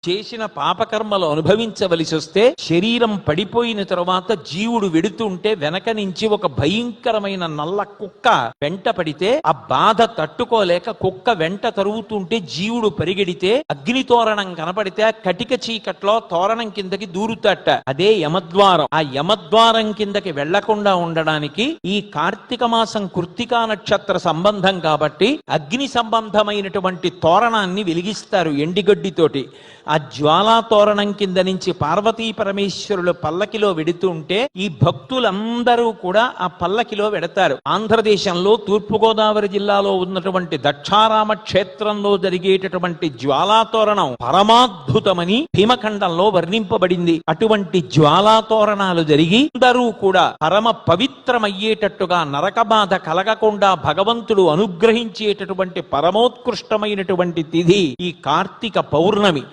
చేసిన పాపకర్మలు అనుభవించవలసి వస్తే శరీరం పడిపోయిన తరువాత జీవుడు వెడుతుంటే వెనక నుంచి ఒక భయంకరమైన నల్ల కుక్క వెంట పడితే ఆ బాధ తట్టుకోలేక కుక్క వెంట తరుగుతుంటే జీవుడు పరిగెడితే అగ్ని తోరణం కనపడితే ఆ కటిక చీకట్లో తోరణం కిందకి దూరుతాట. అదే యమద్వారం. ఆ యమద్వారం కిందకి వెళ్లకుండా ఉండడానికి ఈ కార్తీక మాసం కృత్తికా నక్షత్ర సంబంధం కాబట్టి అగ్ని సంబంధమైనటువంటి తోరణాన్ని వెలిగిస్తారు ఎండిగడ్డితోటి. ఆ జ్వాలా తోరణం కింద నుంచి పార్వతీ పరమేశ్వరులు పల్లకిలో వెడుతుంటే ఈ భక్తులందరూ కూడా ఆ పల్లకిలో వెడతారు. ఆంధ్రదేశంలో తూర్పుగోదావరి జిల్లాలో ఉన్నటువంటి దక్షారామ క్షేత్రంలో జరిగేటటువంటి జ్వాలా తోరణం పరమాద్భుతమని భీమఖండంలో వర్ణింపబడింది. అటువంటి జ్వాలా తోరణాలు జరిగి అందరూ కూడా పరమ పవిత్రమయ్యేటట్టుగా నరక బాధ కలగకుండా భగవంతుడు అనుగ్రహించేటటువంటి పరమోత్కృష్టమైనటువంటి తిథి ఈ కార్తీక పౌర్ణమి.